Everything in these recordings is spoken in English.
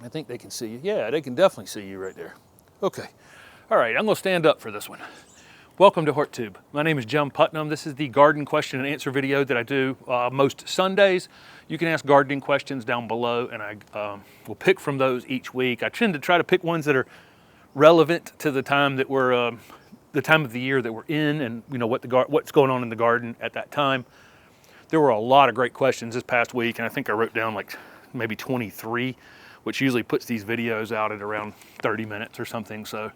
I think they can see you. Yeah, they can definitely see you right there. Okay. All right, I'm going to stand up for this one. Welcome to HortTube. My name is Jim Putnam. This is the garden question and answer video that I do most Sundays. You can ask gardening questions down below, and I will pick from those each week. I tend to try to pick ones that are relevant to the time that we're, the time of the year that we're in, and what's going on in the garden at that time. There were a lot of great questions this past week, and I think I wrote down like maybe 23, which usually puts these videos out at around 30 minutes or something. So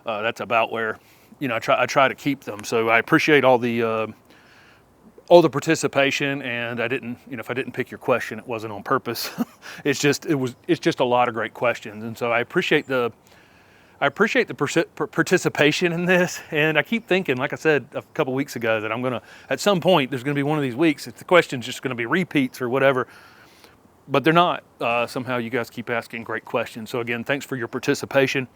that's about where, I try to keep them. So I appreciate all the participation, and I didn't, if I didn't pick your question, it wasn't on purpose. It's just a lot of great questions, and so I appreciate the participation in this. And I keep thinking, like I said a couple weeks ago, that I'm gonna, at some point, there's gonna be one of these weeks, if the question's just gonna be repeats or whatever, but they're not. Somehow you guys keep asking great questions. So again, thanks for your participation.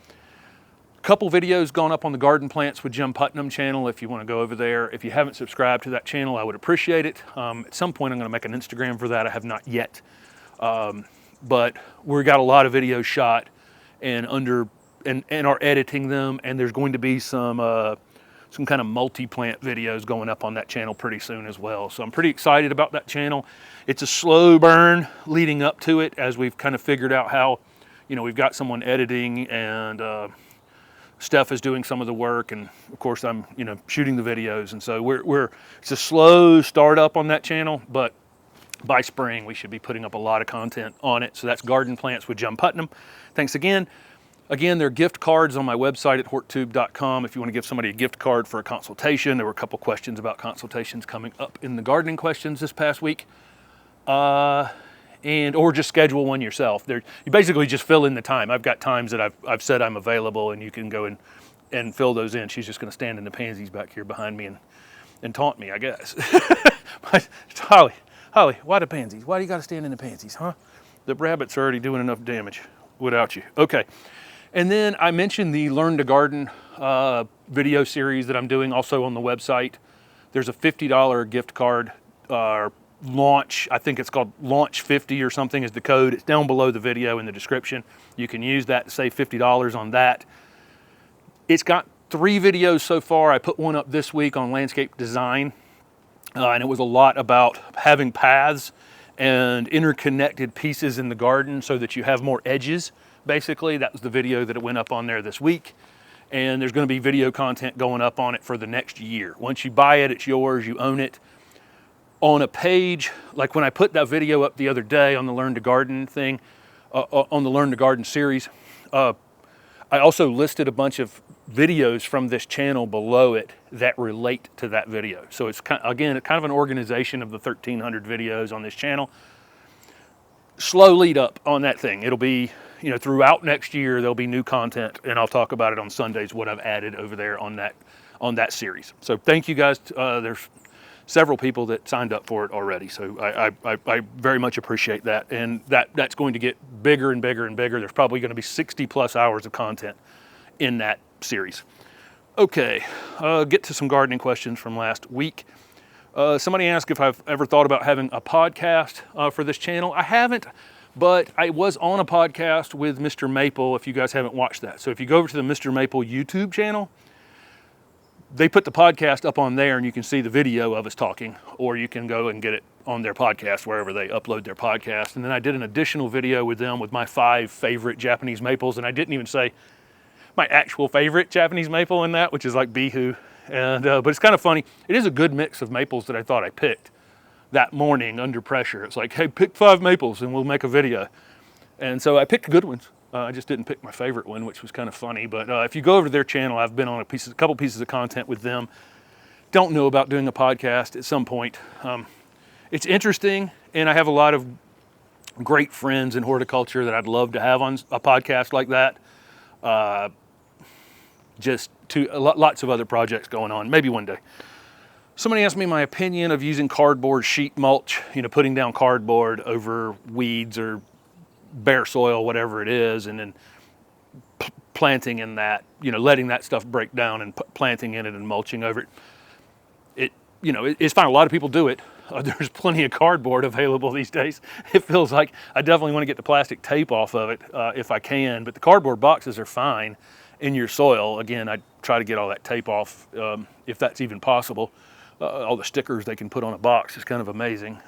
Couple videos gone up on the Garden Plants with Jim Putnam channel if you want to go over there. If you haven't subscribed to that channel, I would appreciate it. At some point I'm going to make an Instagram for that. I have not yet. But we've got a lot of videos shot and are editing them, and there's going to be some kind of multi-plant videos going up on that channel pretty soon as well. So I'm pretty excited about that channel. It's a slow burn leading up to it, as we've kind of figured out how, we've got someone editing, and Steph is doing some of the work, and of course I'm, shooting the videos. And so it's a slow start up on that channel, but by spring we should be putting up a lot of content on it. So that's Garden Plants with Jim Putnam. Thanks again. Again, there are gift cards on my website at HortTube.com if you want to give somebody a gift card for a consultation. There were a couple questions about consultations coming up in the gardening questions this past week. Or just schedule one yourself. You basically just fill in the time. I've got times that I've said I'm available, and you can go and fill those in. She's just going to stand in the pansies back here behind me and taunt me, I guess. Holly, why the pansies? Why do you got to stand in the pansies, huh? The rabbits are already doing enough damage without you. Okay. And then I mentioned the Learn to Garden video series that I'm doing also on the website. There's a $50 gift card, launch, I think it's called Launch 50 or something is the code. It's down below the video in the description. You can use that to save $50 on that. It's got 3 videos so far. I put one up this week on landscape design, and it was a lot about having paths and interconnected pieces in the garden so that you have more edges. Basically, that was the video that it went up on there this week. And there's going to be video content going up on it for the next year. Once you buy it, it's yours, you own it. On a page, like when I put that video up the other day on the Learn to Garden thing, on the Learn to Garden series, I also listed a bunch of videos from this channel below it that relate to that video. So it's kind of an organization of the 1,300 videos on this channel. Slow lead up on that thing. It'll be, throughout next year, there'll be new content, and I'll talk about it on Sundays, what I've added over there on that series. So thank you guys. There's several people that signed up for it already. So I very much appreciate that. And that's going to get bigger and bigger and bigger. There's probably going to be 60 plus hours of content in that series. Okay, get to some gardening questions from last week. Somebody asked if I've ever thought about having a podcast for this channel. I haven't, but I was on a podcast with Mr. Maple, if you guys haven't watched that. So if you go over to the Mr. Maple YouTube channel, they put the podcast up on there, and you can see the video of us talking, or you can go and get it on their podcast, wherever they upload their podcast. And then I did an additional video with them with my 5 favorite Japanese maples, and I didn't even say my actual favorite Japanese maple in that, which is like Bihu. And but it's kind of funny. It is a good mix of maples that I thought I picked that morning under pressure. It's like, hey, pick 5 maples and we'll make a video. And so I picked good ones. I just didn't pick my favorite one, which was kind of funny. But if you go over to their channel, I've been on a couple pieces of content with them. Don't know about doing a podcast at some point. It's interesting, and I have a lot of great friends in horticulture that I'd love to have on a podcast like that. Lots of other projects going on, maybe one day. Somebody asked me my opinion of using cardboard sheet mulch, putting down cardboard over weeds or bare soil, whatever it is, and then planting in that, letting that stuff break down and planting in it and mulching over it. It's fine. A lot of people do it. there's plenty of cardboard available these days. It feels like I definitely want to get the plastic tape off of it if I can, but the cardboard boxes are fine in your soil. Again, I try to get all that tape off if that's even possible. All the stickers they can put on a box is kind of amazing.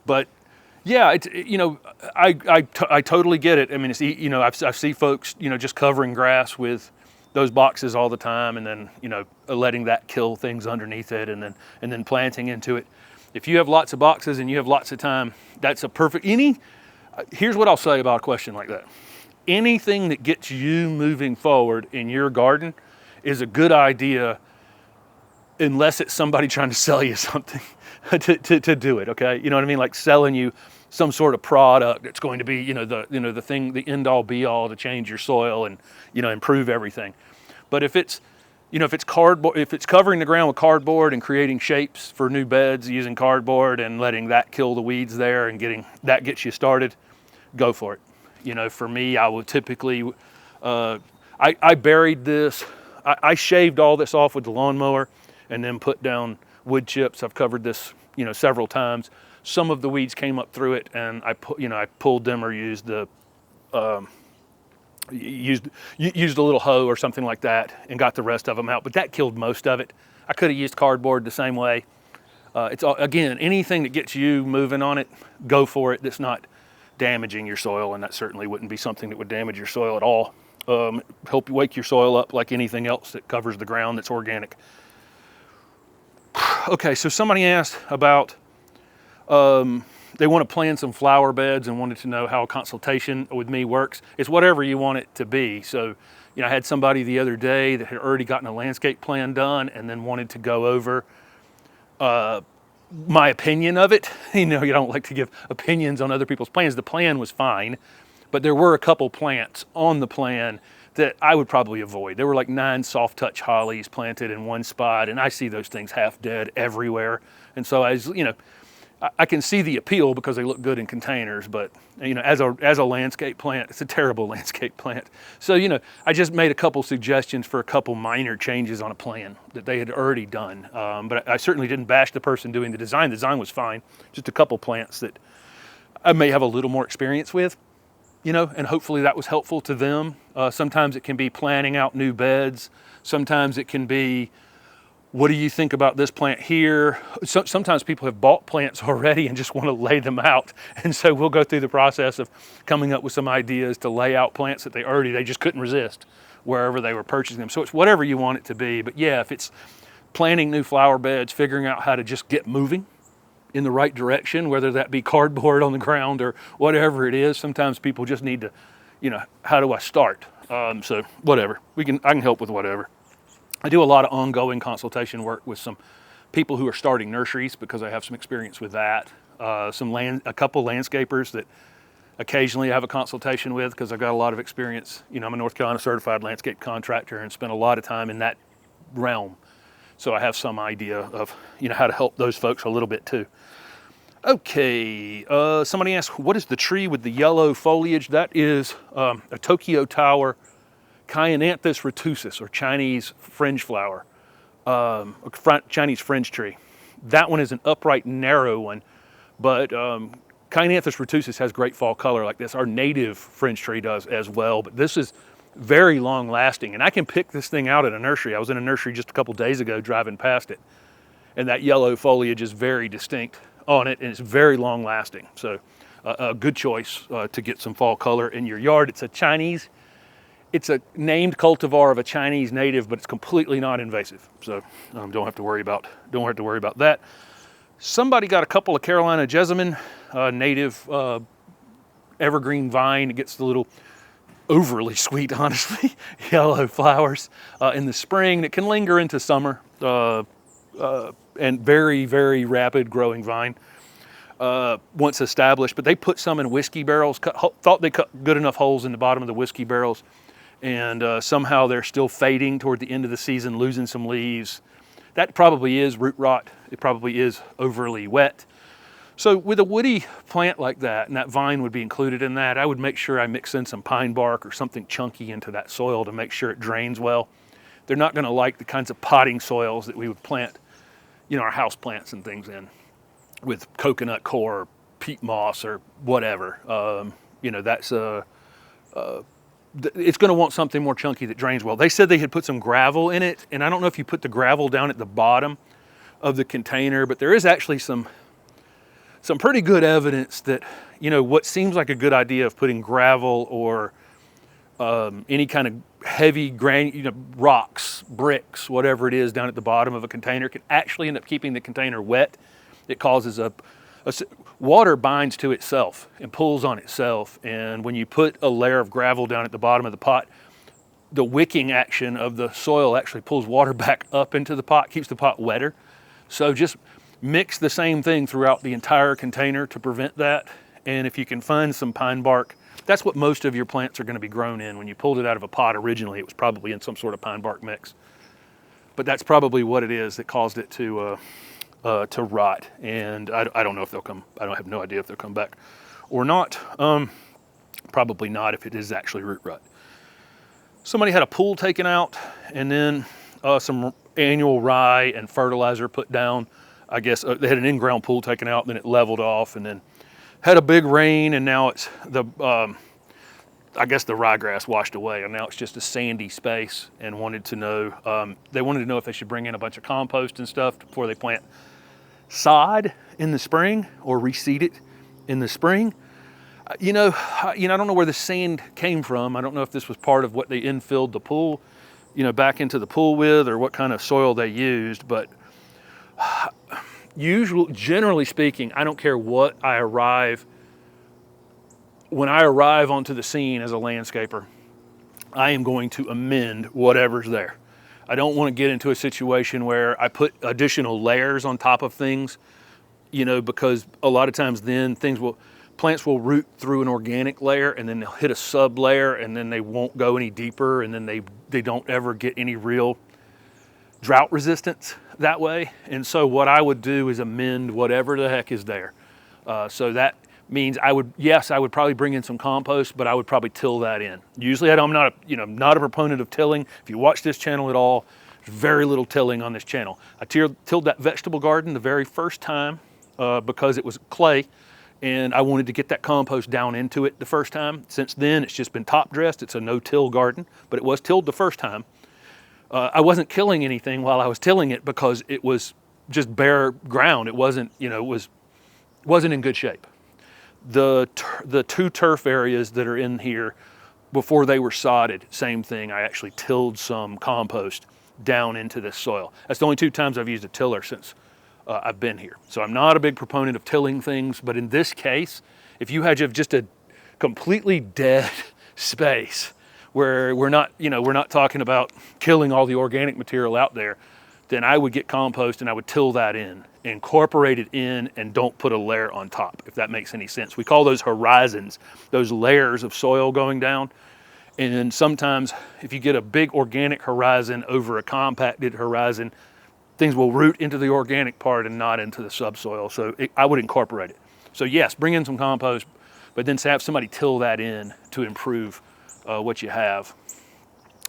But yeah, it's, you know, I totally get it. I mean, it's, you know, I see folks, you know, just covering grass with those boxes all the time, and then, you know, letting that kill things underneath it, and then planting into it. If you have lots of boxes and you have lots of time, that's a perfect, here's what I'll say about a question like that. Anything that gets you moving forward in your garden is a good idea, unless it's somebody trying to sell you something to do it, okay? You know what I mean? Like selling you some sort of product that's going to be, the thing, the end all be all to change your soil and, you know, improve everything. But if it's, you know, if it's cardboard, if it's covering the ground with cardboard and creating shapes for new beds using cardboard and letting that kill the weeds there and getting that gets you started, go for it. You know, for me, I would typically, I buried this, I shaved all this off with the lawnmower and then put down wood chips. I've covered this, you know, several times. Some of the weeds came up through it, and I pulled them or used the used a little hoe or something like that and got the rest of them out. But that killed most of it. I could have used cardboard the same way. It's all, again, anything that gets you moving on it, go for it. That's not damaging your soil, and that certainly wouldn't be something that would damage your soil at all. Help you wake your soil up like anything else that covers the ground that's organic. Okay, so somebody asked about, they want to plan some flower beds and wanted to know how a consultation with me works. It's whatever you want it to be. So, you know, I had somebody the other day that had already gotten a landscape plan done and then wanted to go over my opinion of it. You know, you don't like to give opinions on other people's plans. The plan was fine, but there were a couple plants on the plan that I would probably avoid. There were like 9 soft touch hollies planted in one spot, and I see those things half dead everywhere. And so I can see the appeal because they look good in containers, but, you know, as a landscape plant, it's a terrible landscape plant. So, you know, I just made a couple suggestions for a couple minor changes on a plan that they had already done. But I certainly didn't bash the person doing the design. The design was fine. Just a couple plants that I may have a little more experience with, you know, and hopefully that was helpful to them. Sometimes it can be planning out new beds. Sometimes it can be, what do you think about this plant here? Sometimes people have bought plants already and just want to lay them out. And so we'll go through the process of coming up with some ideas to lay out plants that they just couldn't resist wherever they were purchasing them. So it's whatever you want it to be. But yeah, if it's planting new flower beds, figuring out how to just get moving in the right direction, whether that be cardboard on the ground or whatever it is, sometimes people just need to, you know, how do I start? So whatever, I can help with whatever. I do a lot of ongoing consultation work with some people who are starting nurseries because I have some experience with that. A couple landscapers that occasionally I have a consultation with because I've got a lot of experience. You know, I'm a North Carolina certified landscape contractor and spent a lot of time in that realm. So I have some idea of, you know, how to help those folks a little bit too. Okay, somebody asked, what is the tree with the yellow foliage? That is a Tokyo Tower Chionanthus retusus, or Chinese fringe flower, Chinese fringe tree. That one is an upright, narrow one, but Chionanthus retusus has great fall color like this. Our native fringe tree does as well, but this is very long lasting, and I can pick this thing out at a nursery. I was in a nursery just a couple days ago driving past it, and that yellow foliage is very distinct on it, and it's very long lasting. So a good choice to get some fall color in your yard. It's a named cultivar of a Chinese native, but it's completely not invasive. So don't have to worry about that. Somebody got a couple of Carolina jessamine, native evergreen vine. It gets the little overly sweet, honestly, yellow flowers in the spring that can linger into summer, and very, very rapid growing vine once established. But they put some in whiskey barrels, thought they cut good enough holes in the bottom of the whiskey barrels, and somehow they're still fading toward the end of the season, losing some leaves. That probably is root rot. It probably is overly wet. So with a woody plant like that, and that vine would be included in that, I would make sure I mix in some pine bark or something chunky into that soil to make sure it drains well. They're not going to like the kinds of potting soils that we would plant, you know, our house plants and things in. with coconut coir, or peat moss, or whatever. You know, that's it's going to want something more chunky that drains well. They said they had put some gravel in it, and I don't know if you put the gravel down at the bottom of the container, but there is actually some pretty good evidence that, you know, what seems like a good idea of putting gravel or any kind of heavy rocks, bricks, whatever it is down at the bottom of a container can actually end up keeping the container wet. It causes water binds to itself and pulls on itself, and when you put a layer of gravel down at the bottom of the pot, the wicking action of the soil actually pulls water back up into the pot, keeps the pot wetter. So just mix the same thing throughout the entire container to prevent that. And if you can find some pine bark, that's what most of your plants are going to be grown in. When you pulled it out of a pot originally, it was probably in some sort of pine bark mix. But that's probably what it is that caused it to rot. And I don't know if they'll come. I have no idea if they'll come back or not. Probably not if it is actually root rot. Somebody had a pool taken out, and then some annual rye and fertilizer put down. I guess they had an in-ground pool taken out, then it leveled off, and then had a big rain, and now it's I guess the ryegrass washed away, and now it's just a sandy space. And wanted to know, they wanted to know if they should bring in a bunch of compost and stuff before they plant sod in the spring or reseed it in the spring. I don't know where the sand came from. I don't know if this was part of what they infilled the pool, back into the pool with, or what kind of soil they used. But generally speaking, I don't care when I arrive onto the scene as a landscaper, I am going to amend whatever's there. I don't want to get into a situation where I put additional layers on top of things, because a lot of times then plants will root through an organic layer, and then they'll hit a sub layer, and then they won't go any deeper, and then they don't ever get any real drought resistance that way. And so what I would do is amend whatever the heck is there. So that means I would probably bring in some compost, but I would probably till that in. Usually I'm not a proponent of tilling. If you watch this channel at all, there's very little tilling on this channel. I tilled that vegetable garden the very first time because it was clay, and I wanted to get that compost down into it the first time. Since then, it's just been top dressed. It's a no-till garden, but it was tilled the first time. I wasn't killing anything while I was tilling it because it was just bare ground. It wasn't, wasn't in good shape. The two turf areas that are in here, before they were sodded, same thing. I actually tilled some compost down into this soil. That's the only 2 times I've used a tiller since I've been here. So I'm not a big proponent of tilling things, but in this case, if you had just a completely dead space where we're not talking about killing all the organic material out there, then I would get compost and I would till that in, incorporate it in, and don't put a layer on top, if that makes any sense. We call those horizons, those layers of soil going down. And sometimes if you get a big organic horizon over a compacted horizon, things will root into the organic part and not into the subsoil. So I would incorporate it. So yes, bring in some compost, but then have somebody till that in to improve what you have.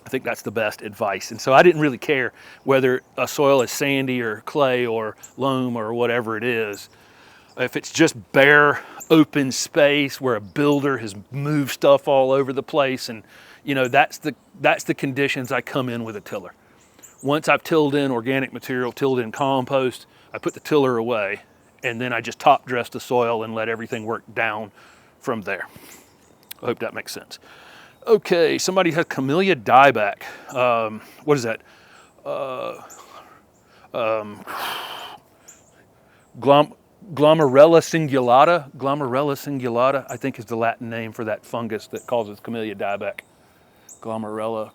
I think that's the best advice. And so I didn't really care whether a soil is sandy or clay or loam or whatever it is. If it's just bare open space where a builder has moved stuff all over the place, and that's the conditions I come in with a tiller. Once I've tilled in organic material, tilled in compost, I put the tiller away, and then I just top dress the soil and let everything work down from there. I hope that makes sense. Okay, somebody has camellia dieback. What is that? Glomerella cingulata. Glomerella cingulata, I think, is the Latin name for that fungus that causes camellia dieback. Glomerella.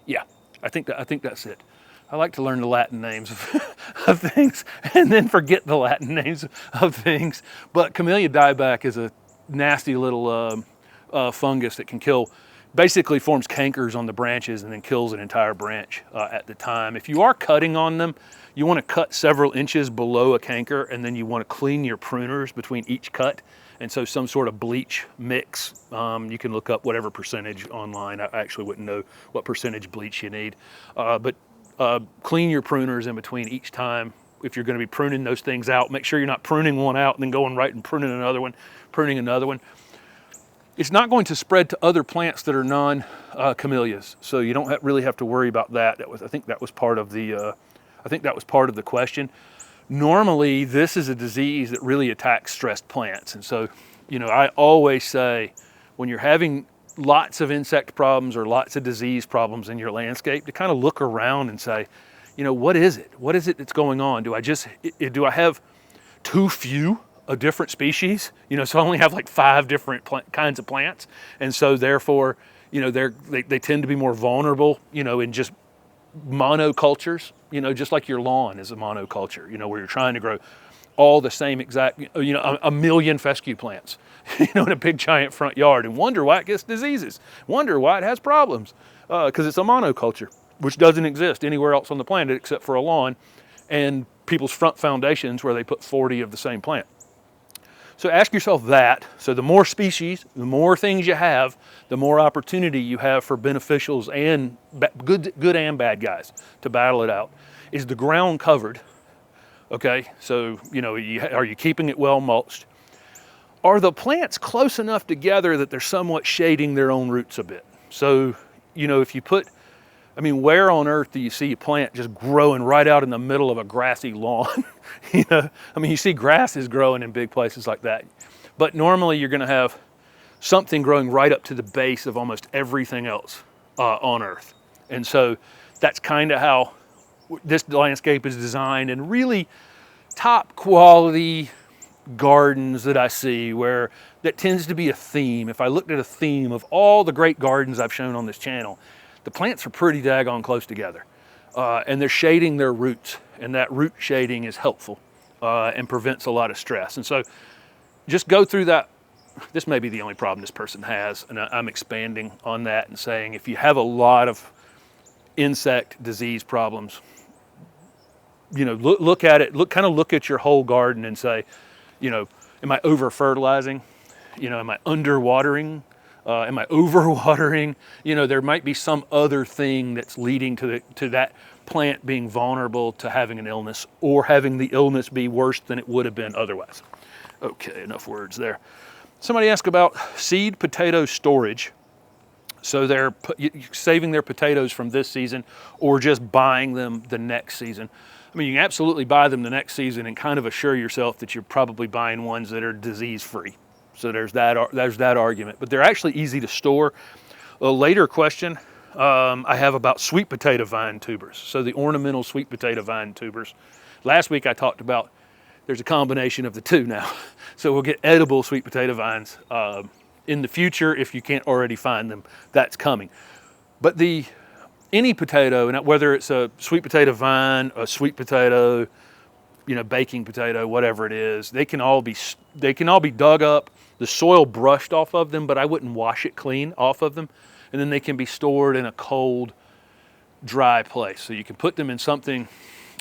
Yeah, I think that's it. I like to learn the Latin names of things and then forget the Latin names of things. But camellia dieback is a nasty little fungus that can basically forms cankers on the branches and then kills an entire branch at the time. If you are cutting on them, you want to cut several inches below a canker, and then you want to clean your pruners between each cut. And so some sort of bleach mix, you can look up whatever percentage online. I actually wouldn't know what percentage bleach you need. But clean your pruners in between each time if you're going to be pruning those things out, make sure you're not pruning one out and then going right and pruning another one. It's not going to spread to other plants that are non-camellias, so you don't really have to worry about that. I think that was part of the question. Normally, this is a disease that really attacks stressed plants, and so, you know, I always say when you're having lots of insect problems or lots of disease problems in your landscape, to kind of look around and say, you know, what is it? What is it that's going on? Do I have too few of different species? You know, so I only have like 5 different kinds of plants, and so therefore, you know, they tend to be more vulnerable, you know, in just monocultures, you know, just like your lawn is a monoculture, you know, where you're trying to grow all the same exact, you know, a million fescue plants, you know, in a big giant front yard, and wonder why it gets diseases, wonder why it has problems, because it's a monoculture, which doesn't exist anywhere else on the planet except for a lawn and people's front foundations where they put 40 of the same plant. So ask yourself that. So the more species, the more things you have, the more opportunity you have for beneficials and good and bad guys to battle it out. Is the ground covered? Okay, so, you know, are you keeping it well mulched? Are the plants close enough together that they're somewhat shading their own roots a bit? So, you know, if you put, I mean, where on earth do you see a plant just growing right out in the middle of a grassy lawn? You know, I mean, you see grasses growing in big places like that, but normally you're going to have something growing right up to the base of almost everything else on earth. And so that's kind of how this landscape is designed, and really top quality gardens that I see where that tends to be a theme. If I looked at a theme of all the great gardens I've shown on this channel, the plants are pretty daggone close together, and they're shading their roots, and that root shading is helpful and prevents a lot of stress. And so just go through that. This may be the only problem this person has, and I'm expanding on that and saying if you have a lot of insect disease problems, you know, look at it, look at your whole garden and say, you know, am I over fertilizing? You know, am I underwatering? Am I overwatering? You know, there might be some other thing that's leading to that plant being vulnerable to having an illness, or having the illness be worse than it would have been otherwise. Okay, enough words there. Somebody asked about seed potato storage. So they're saving their potatoes from this season, or just buying them the next season. I mean, you can absolutely buy them the next season and kind of assure yourself that you're probably buying ones that are disease-free. So there's that argument, but they're actually easy to store. A later question I have about sweet potato vine tubers. So the ornamental sweet potato vine tubers. Last week I talked about there's a combination of the two now. So we'll get edible sweet potato vines in the future if you can't already find them. That's coming. But any potato, and whether it's a sweet potato vine, a sweet potato, you know, baking potato, whatever it is, they can all be dug up, the soil brushed off of them, but I wouldn't wash it clean off of them, and then they can be stored in a cold, dry place. So you can put them in something,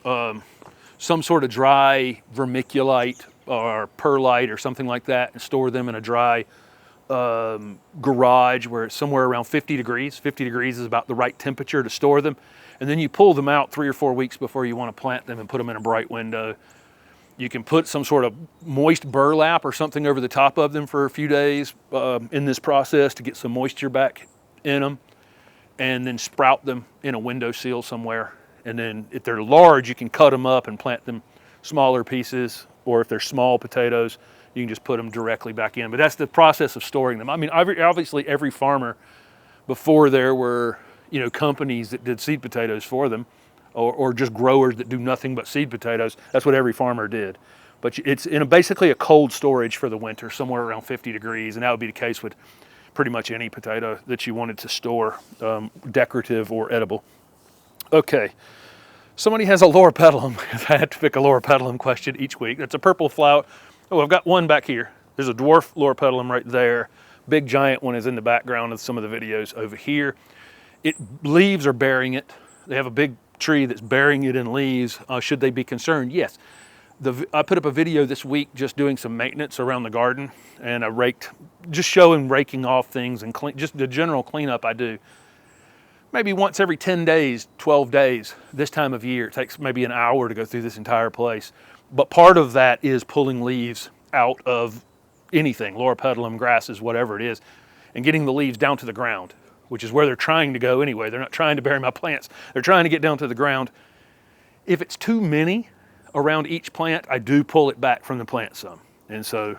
some sort of dry vermiculite or perlite or something like that, and store them in a dry garage where it's somewhere around 50 degrees. 50 degrees is about the right temperature to store them. And then you pull them out 3 or 4 weeks before you want to plant them and put them in a bright window. You can put some sort of moist burlap or something over the top of them for a few days in this process to get some moisture back in them, and then sprout them in a window sill somewhere. And then if they're large, you can cut them up and plant them smaller pieces, or if they're small potatoes, you can just put them directly back in. But that's the process of storing them. I mean, obviously every farmer, before there were, you know, companies that did seed potatoes for them, or just growers that do nothing but seed potatoes, that's what every farmer did. But it's in basically a cold storage for the winter, somewhere around 50 degrees, and that would be the case with pretty much any potato that you wanted to store, decorative or edible. Okay, somebody has a loropetalum. I had to pick a loropetalum question each week. That's a purple flower. Oh, I've got one back here. There's a dwarf loropetalum right there. Big giant one is in the background of some of the videos over here. Leaves are bearing it. They have a big tree that's bearing it in leaves. Should they be concerned? Yes. I put up a video this week just doing some maintenance around the garden, and I just showing raking off things and just the general cleanup I do. maybe once every 10 days, 12 days, this time of year. It takes maybe an hour to go through this entire place. But part of that is pulling leaves out of anything, loropetalum, grasses, whatever it is, and getting the leaves down to the ground, which is where they're trying to go anyway. They're not trying to bury my plants. They're trying to get down to the ground. If it's too many around each plant, I do pull it back from the plant some. And so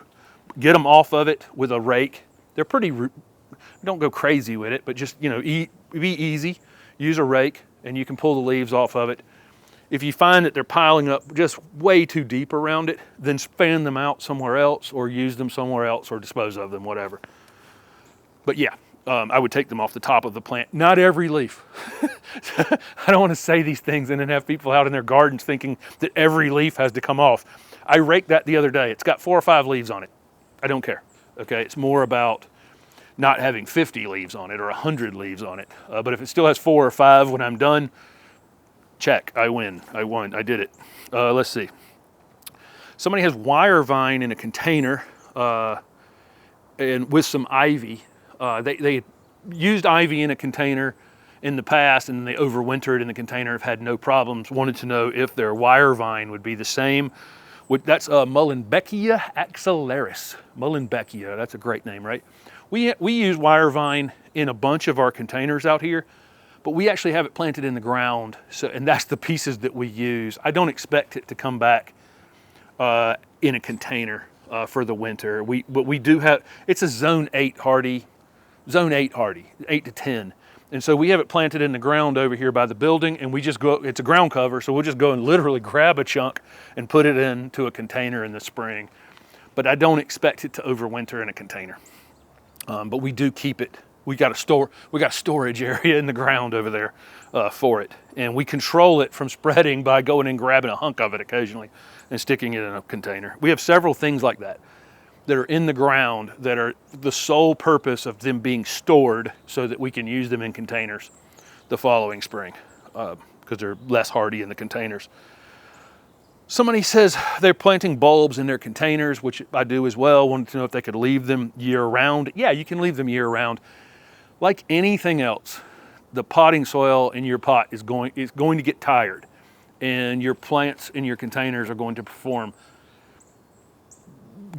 get them off of it with a rake. They're pretty, don't go crazy with it, but just, be easy. Use a rake and you can pull the leaves off of it. If you find that they're piling up just way too deep around it, then fan them out somewhere else or use them somewhere else or dispose of them, whatever. But yeah, I would take them off the top of the plant. Not every leaf. I don't want to say these things and then have people out in their gardens thinking that every leaf has to come off. I raked that the other day. It's got 4 or 5 leaves on it. I don't care. Okay, it's more about not having 50 leaves on it or 100 leaves on it. But if it still has 4 or 5 when I'm done, check, I win, I won, I did it. Let's see. Somebody has wire vine in a container and with some ivy. They used ivy in a container in the past and they overwintered in the container, have had no problems. Wanted to know if their wire vine would be the same. That's Mullenbeckia axillaris. Mullenbeckia, that's a great name, right? We use wire vine in a bunch of our containers out here, but we actually have it planted in the ground, and that's the pieces that we use. I don't expect it to come back in a container for the winter. But we do have, it's a zone 8 hardy, 8 to 10. And so we have it planted in the ground over here by the building, and we just go, it's a ground cover, so we'll just go and literally grab a chunk and put it into a container in the spring. But I don't expect it to overwinter in a container. But we do keep it. We got a storage area in the ground over there for it. And we control it from spreading by going and grabbing a hunk of it occasionally and sticking it in a container. We have several things like that are in the ground that are the sole purpose of them being stored so that we can use them in containers the following spring because they're less hardy in the containers. Somebody says they're planting bulbs in their containers, which I do as well. Wanted to know if they could leave them year round. Yeah, you can leave them year round. Like anything else, the potting soil in your pot is going to get tired, and your plants in your containers are going to perform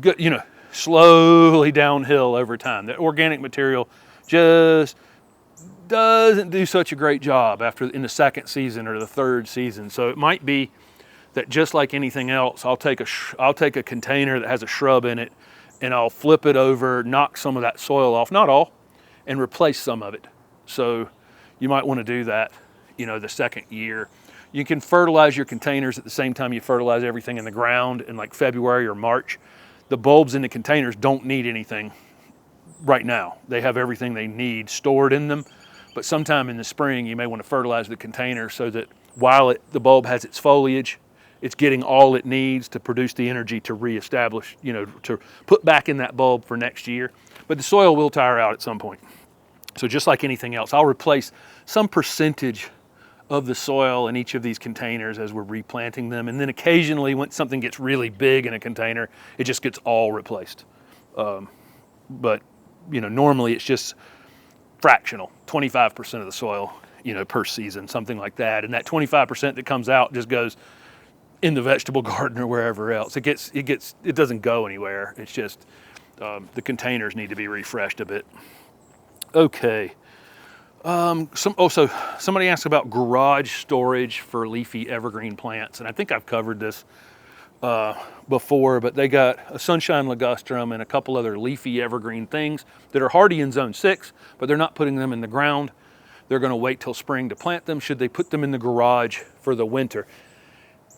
good, slowly downhill over time. The organic material just doesn't do such a great job in the second season or the third season. So it might be that just like anything else, I'll take a container that has a shrub in it and I'll flip it over, knock some of that soil off, not all, and replace some of it. So you might want to do that, the second year. You can fertilize your containers at the same time you fertilize everything in the ground in like February or March. The bulbs in the containers don't need anything right now. They have everything they need stored in them. But sometime in the spring, you may want to fertilize the container so that while the bulb has its foliage, it's getting all it needs to produce the energy to reestablish, to put back in that bulb for next year. But the soil will tire out at some point. So just like anything else, I'll replace some percentage of the soil in each of these containers as we're replanting them. And then occasionally when something gets really big in a container, it just gets all replaced. But, normally it's just fractional, 25% of the soil, per season, something like that. And that 25% that comes out just goes in the vegetable garden or wherever else. It doesn't go anywhere. It's just the containers need to be refreshed a bit. Okay. Somebody asked about garage storage for leafy evergreen plants, and I think I've covered this before, but they got a sunshine ligustrum and a couple other leafy evergreen things that are hardy in zone 6, but they're not putting them in the ground. They're going to wait till spring to plant them. Should they put them in the garage for the winter?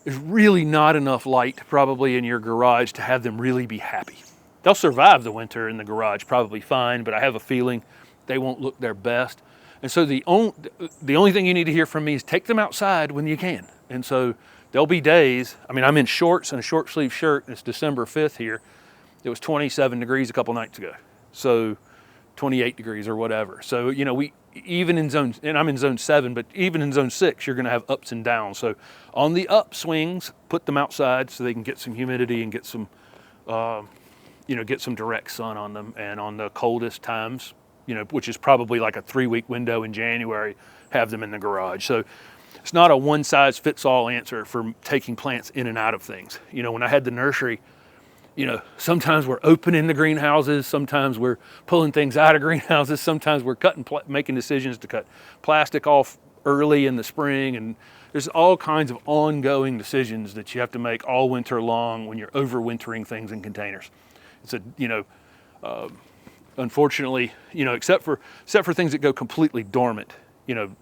There's really not enough light probably in your garage to have them really be happy. They'll survive the winter in the garage probably fine, but I have a feeling they won't look their best. And so the only thing you need to hear from me is take them outside when you can. And so there'll be days, I'm in shorts and a short sleeve shirt, and it's December 5th here. It was 27 degrees a couple nights ago. So 28 degrees or whatever. So, even in zone, and I'm in zone 7, but even in zone 6, you're going to have ups and downs. So on the upswings, put them outside so they can get some humidity and get some, get some direct sun on them. And on the coldest times, you know, which is probably like a 3-week window in January, have them in the garage. So it's not a one-size-fits-all answer for taking plants in and out of things. You know, when I had the nursery, you know, sometimes we're opening the greenhouses, sometimes we're pulling things out of greenhouses, sometimes we're making decisions to cut plastic off early in the spring, and there's all kinds of ongoing decisions that you have to make all winter long when you're overwintering things in containers. It's a, you know, unfortunately, you know, except for things that go completely dormant, you know,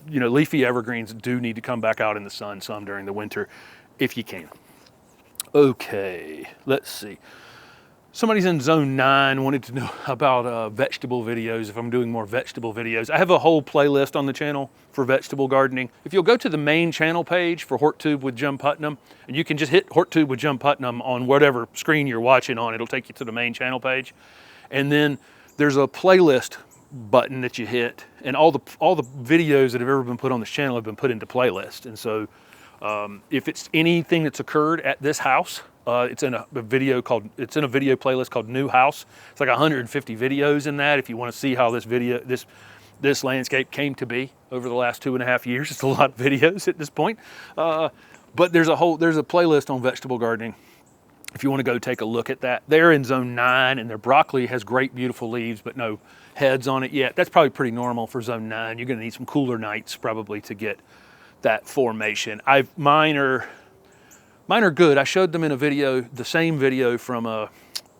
leafy evergreens do need to come back out in the sun some during the winter if you can. Okay, let's see. Somebody's in zone 9, wanted to know about vegetable videos, if I'm doing more vegetable videos. I have a whole playlist on the channel for vegetable gardening. If you'll go to the main channel page for HortTube with Jim Putnam, and you can just hit HortTube with Jim Putnam on whatever screen you're watching on, it'll take you to the main channel page. And then there's a playlist button that you hit, and all the videos that have ever been put on this channel have been put into playlist. And so if it's anything that's occurred at this house, it's in a video playlist called New House. It's like 150 videos in that. If you want to see how this landscape came to be over the last 2.5 years, it's a lot of videos at this point. But there's a playlist on vegetable gardening. If you want to go take a look at that, they're in zone 9, and their broccoli has great, beautiful leaves, but no heads on it yet. That's probably pretty normal for zone 9. You're going to need some cooler nights probably to get that formation. Mine are good. I showed them in a video, the same video from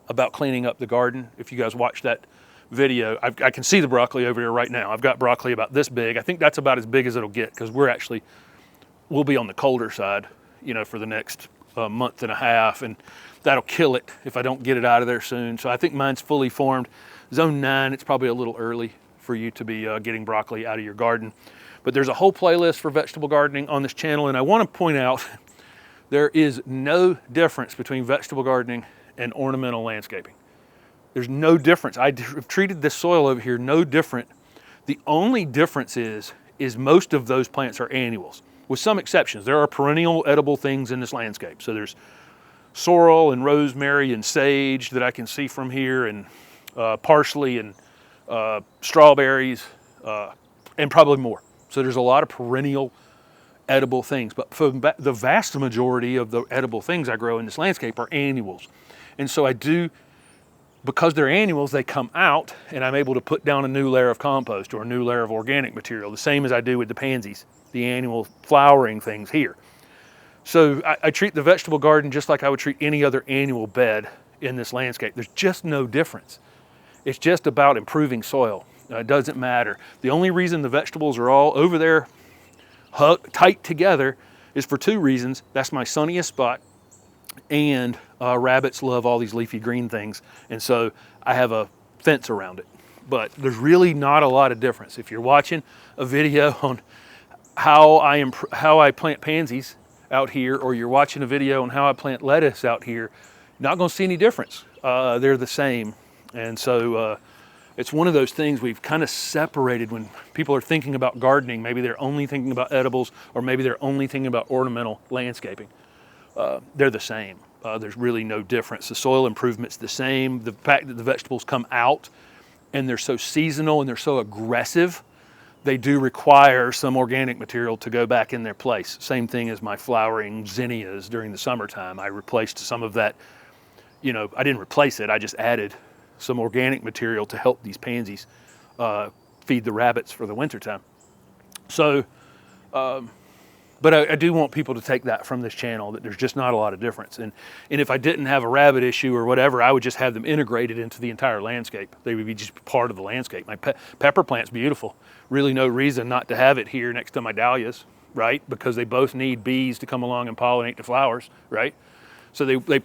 about cleaning up the garden. If you guys watch that video, I can see the broccoli over here right now. I've got broccoli about this big. I think that's about as big as it'll get, because we'll be on the colder side, you know, for the next month and a half, and that'll kill it if I don't get it out of there soon. So I think mine's fully formed. Zone 9, it's probably a little early for you to be getting broccoli out of your garden. But there's a whole playlist for vegetable gardening on this channel, and I want to point out there is no difference between vegetable gardening and ornamental landscaping. There's no difference. I've treated this soil over here no different. The only difference is most of those plants are annuals, with some exceptions. There are perennial edible things in this landscape. So there's sorrel and rosemary and sage that I can see from here, and parsley and strawberries, and probably more. So there's a lot of perennial edible things, but for the vast majority of the edible things I grow in this landscape are annuals. And so because they're annuals, they come out, and I'm able to put down a new layer of compost or a new layer of organic material, the same as I do with the pansies, the annual flowering things here. So I treat the vegetable garden just like I would treat any other annual bed in this landscape. There's just no difference. It's just about improving soil. It doesn't matter. The only reason the vegetables are all over there tight together is for 2 reasons. That's my sunniest spot, and rabbits love all these leafy green things, and so I have a fence around it. But there's really not a lot of difference. If you're watching a video on how I plant pansies out here, or you're watching a video on how I plant lettuce out here, you're not going to see any difference. They're the same. And so it's one of those things we've kind of separated. When people are thinking about gardening, maybe they're only thinking about edibles, or maybe they're only thinking about ornamental landscaping. They're the same. There's really no difference. The soil improvement's the same. The fact that the vegetables come out and they're so seasonal and they're so aggressive, they do require some organic material to go back in their place. Same thing as my flowering zinnias during the summertime. I replaced some of that, you know, I didn't replace it, I just added some organic material to help these pansies feed the rabbits for the wintertime. So, but I do want people to take that from this channel, that there's just not a lot of difference. And if I didn't have a rabbit issue or whatever, I would just have them integrated into the entire landscape. They would be just part of the landscape. My pepper plant's beautiful. Really no reason not to have it here next to my dahlias, right? Because they both need bees to come along and pollinate the flowers, right? So they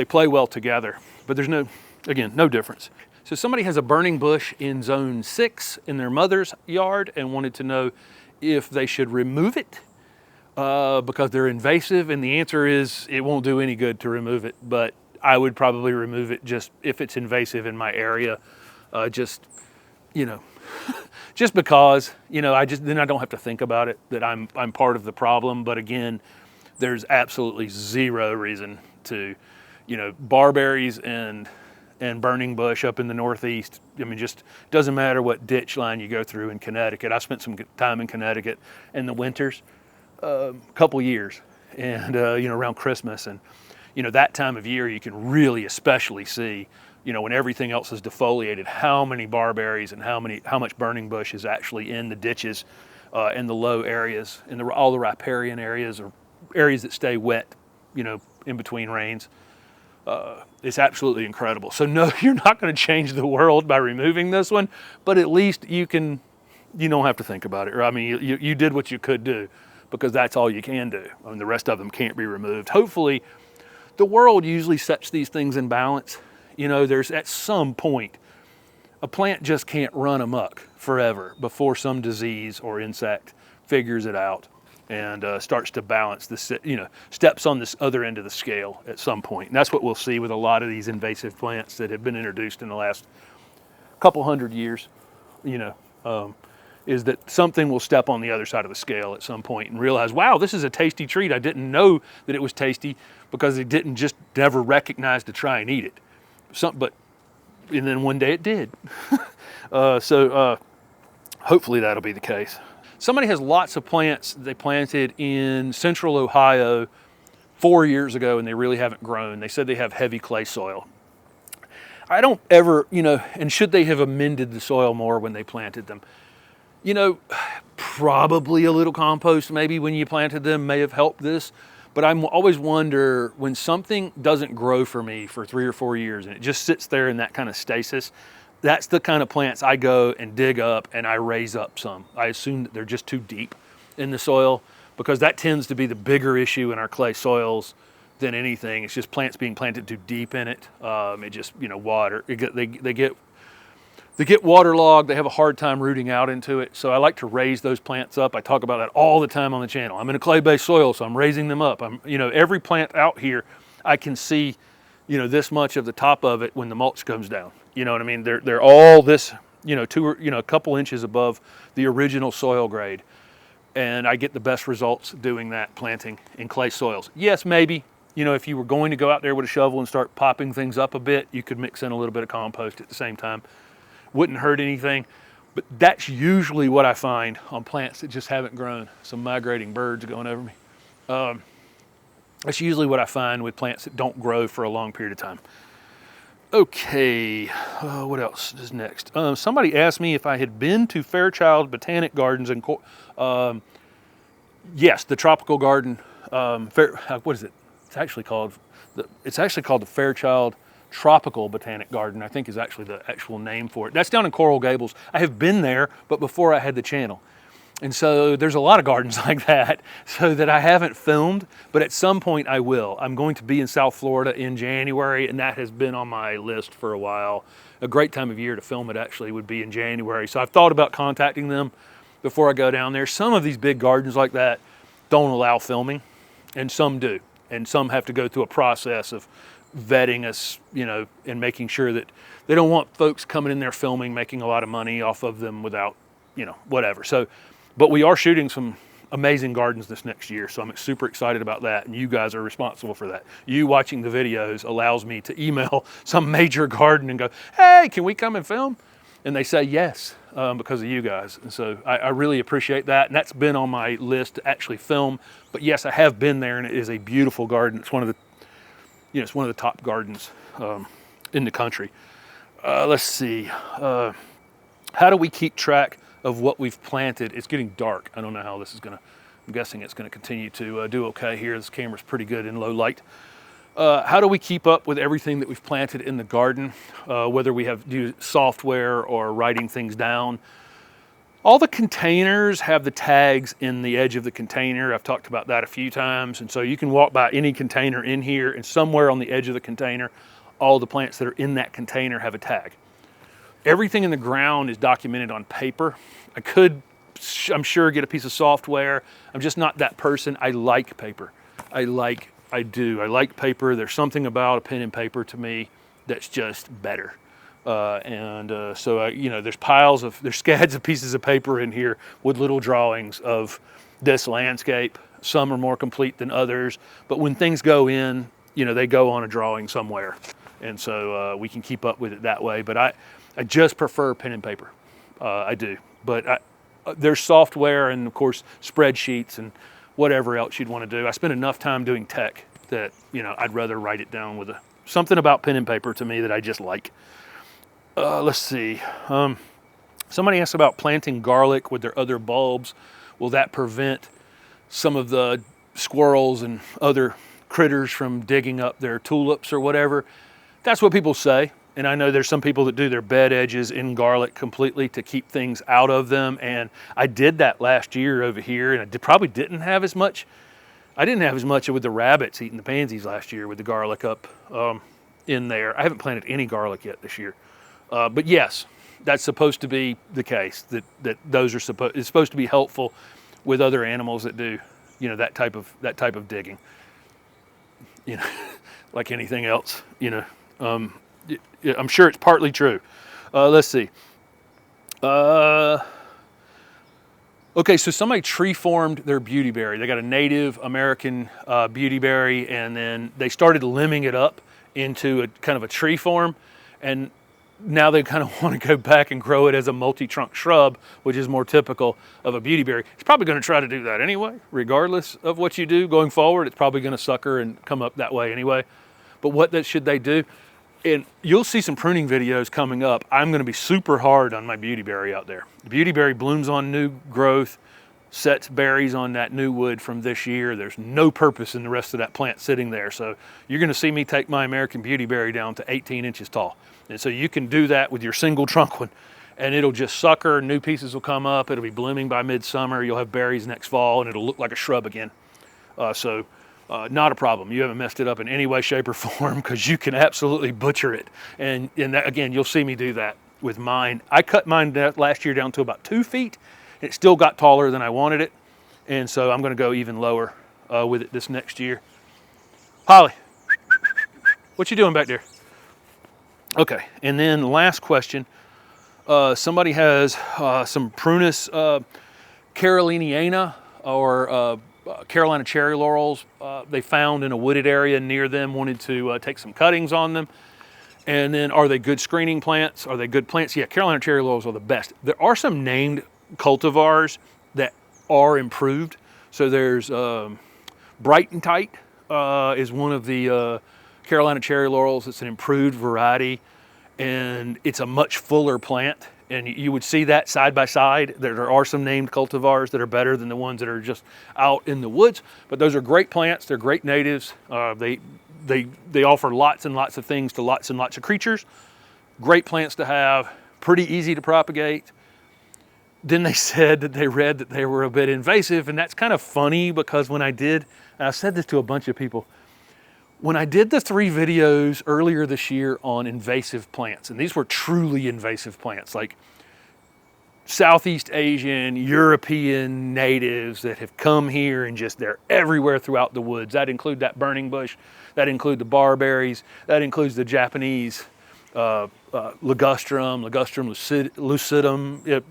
play well together. But there's no difference. So somebody has a burning bush in zone 6 in their mother's yard and wanted to know if they should remove it because they're invasive, and the answer is it won't do any good to remove it, but I would probably remove it just if it's invasive in my area, just because, then I don't have to think about it, that I'm part of the problem. But again, there's absolutely zero reason to, barberries and and burning bush up in the Northeast. I mean, just doesn't matter what ditch line you go through in Connecticut. I spent some time in Connecticut in the winters, a couple years, and around Christmas, and that time of year you can really especially see, when everything else is defoliated, how many barberries and how much burning bush is actually in the ditches, in the low areas, in all the riparian areas or areas that stay wet, in between rains. It's absolutely incredible. So no, you're not going to change the world by removing this one, but at least you don't have to think about it. Or, I mean, you did what you could do, because that's all you can do. I mean, the rest of them can't be removed. Hopefully, the world usually sets these things in balance. There's at some point, a plant just can't run amok forever before some disease or insect figures it out and starts to balance this, steps on this other end of the scale at some point. And that's what we'll see with a lot of these invasive plants that have been introduced in the last couple hundred years, is that something will step on the other side of the scale at some point and realize, wow, this is a tasty treat. I didn't know that it was tasty because it didn't just never recognize to try and eat it. And then one day it did. So hopefully that'll be the case. Somebody has lots of plants they planted in central Ohio 4 years ago and they really haven't grown. They said they have heavy clay soil. I don't ever, and should they have amended the soil more when they planted them? Probably a little compost maybe when you planted them may have helped this, but I always wonder when something doesn't grow for me for 3 or 4 years and it just sits there in that kind of stasis, that's the kind of plants I go and dig up and I raise up some. I assume that they're just too deep in the soil, because that tends to be the bigger issue in our clay soils than anything. It's just plants being planted too deep in it. It just, water, they get waterlogged. They have a hard time rooting out into it. So I like to raise those plants up. I talk about that all the time on the channel. I'm in a clay-based soil, so I'm raising them up. Every plant out here, I can see, this much of the top of it when the mulch comes down. You know what I mean? They're all this, a couple inches above the original soil grade. And I get the best results doing that, planting in clay soils. Yes, maybe, if you were going to go out there with a shovel and start popping things up a bit, you could mix in a little bit of compost at the same time. Wouldn't hurt anything, but that's usually what I find on plants that just haven't grown. Some migrating birds going over me. That's usually what I find with plants that don't grow for a long period of time. Okay, what else is next? Somebody asked me if I had been to Fairchild Botanic Gardens in, yes, the tropical garden. What is it? It's actually called the Fairchild Tropical Botanic Garden, I think is actually the actual name for it. That's down in Coral Gables. I have been there, but before I had the channel. And so there's a lot of gardens like that, so that I haven't filmed, but at some point I will. I'm going to be in South Florida in January, and that has been on my list for a while. A great time of year to film it actually would be in January. So I've thought about contacting them before I go down there. Some of these big gardens like that don't allow filming, and some do. And some have to go through a process of vetting us, and making sure that they don't want folks coming in there filming, making a lot of money off of them without, whatever. So, but we are shooting some amazing gardens this next year, so I'm super excited about that, and you guys are responsible for that. You watching the videos allows me to email some major garden and go, hey, can we come and film? And they say yes, because of you guys. And so I really appreciate that, and that's been on my list to actually film. But yes, I have been there, and it is a beautiful garden. It's one of the top gardens in the country. Let's see. How do we keep track of what we've planted? It's getting dark. I don't know how this is I'm guessing it's gonna continue to do okay here. This camera's pretty good in low light. How do we keep up with everything that we've planted in the garden? Whether we have do software or writing things down. All the containers have the tags in the edge of the container. I've talked about that a few times. And so you can walk by any container in here, and somewhere on the edge of the container, all the plants that are in that container have a tag. Everything in the ground is documented on paper. I could, I'm sure, get a piece of software. I'm just not that person. I like paper. I like paper. There's something about a pen and paper to me that's just better. So there's scads of pieces of paper in here with little drawings of this landscape. Some are more complete than others, but when things go in, they go on a drawing somewhere. And so we can keep up with it that way. But I just prefer pen and paper. I do. But there's software and, of course, spreadsheets and whatever else you'd want to do. I spend enough time doing tech that, you know, I'd rather write it down with something about pen and paper to me that I just like. Let's see. Somebody asked about planting garlic with their other bulbs. Will that prevent some of the squirrels and other critters from digging up their tulips or whatever? That's what people say. And I know there's some people that do their bed edges in garlic completely to keep things out of them. And I did that last year over here, and I probably didn't have as much. I didn't have as much with the rabbits eating the pansies last year with the garlic up in there. I haven't planted any garlic yet this year. But yes, that's supposed to be the case, that those are it's supposed to be helpful with other animals that do, you know, that type of digging. You know, like anything else, you know. I'm sure it's partly true. Let's see. Okay, so somebody tree formed their beautyberry. They got a Native American beautyberry, and then they started limbing it up into a kind of a tree form, and now they kind of want to go back and grow it as a multi-trunk shrub, which is more typical of a beautyberry. It's probably going to try to do that anyway, regardless of what you do going forward. It's probably going to sucker and come up that way anyway. But what should they do? And you'll see some pruning videos coming up. I'm going to be super hard on my beautyberry out there. The beautyberry blooms on new growth, sets berries on that new wood from this year. There's no purpose in the rest of that plant sitting there. So you're going to see me take my American beautyberry down to 18 inches tall. And so you can do that with your single trunk one, and it'll just sucker. New pieces will come up. It'll be blooming by midsummer. You'll have berries next fall, and it'll look like a shrub again. Not a problem. You haven't messed it up in any way, shape, or form, because you can absolutely butcher it. And that, again, you'll see me do that with mine. I cut mine last year down to about 2 feet. It still got taller than I wanted it. And so I'm going to go even lower with it this next year. Holly, what you doing back there? Okay, and then last question. Somebody has some Prunus caroliniana or Carolina cherry laurels they found in a wooded area near them, wanted to take some cuttings on them. And then, are they good screening plants? Are they good plants? Yeah, Carolina cherry laurels are the best. There are some named cultivars that are improved. So there's Bright and Tight is one of the Carolina cherry laurels. It's an improved variety, and it's a much fuller plant. And you would see that side by side. There are some named cultivars that are better than the ones that are just out in the woods. But those are great plants. They're great natives. They offer lots and lots of things to lots and lots of creatures. Great plants to have. Pretty easy to propagate. Then they said that they read that they were a bit invasive, and that's kind of funny because when I said this to a bunch of people, when I did the 3 videos earlier this year on invasive plants, and these were truly invasive plants, like Southeast Asian, European natives that have come here and just they're everywhere throughout the woods. That include that burning bush, that include the barberries, that includes the Japanese ligustrum lucidum,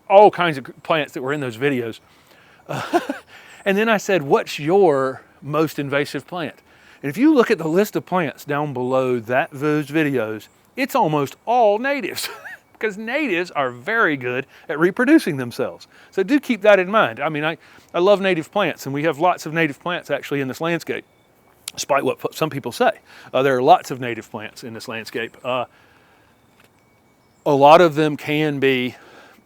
all kinds of plants that were in those videos. And then I said, what's your most invasive plant? And if you look at the list of plants down below those videos, it's almost all natives because natives are very good at reproducing themselves. So do keep that in mind. I mean, I love native plants, and we have lots of native plants actually in this landscape, despite what some people say. There are lots of native plants in this landscape. A lot of them can be,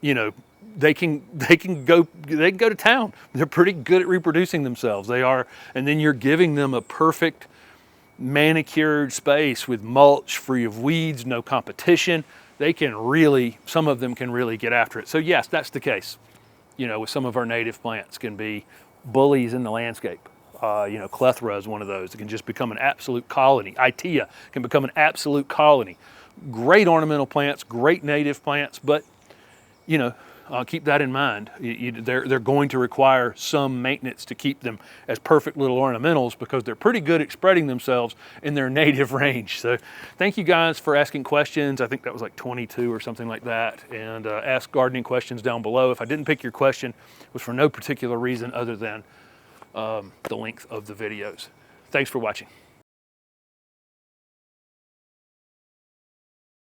you know, they can go to town. They're pretty good at reproducing themselves. They are, and then you're giving them a perfect manicured space with mulch, free of weeds, no competition. They can really, some of them can really get after it. So yes, that's the case. You know, with some of our native plants can be bullies in the landscape. You know, Clethra is one of those. It can just become an absolute colony. Itea can become an absolute colony. Great ornamental plants, great native plants, but you know, keep that in mind. They're going to require some maintenance to keep them as perfect little ornamentals because they're pretty good at spreading themselves in their native range. So thank you guys for asking questions. I think that was like 22 or something like that. And ask gardening questions down below. If I didn't pick your question, it was for no particular reason other than the length of the videos. Thanks for watching.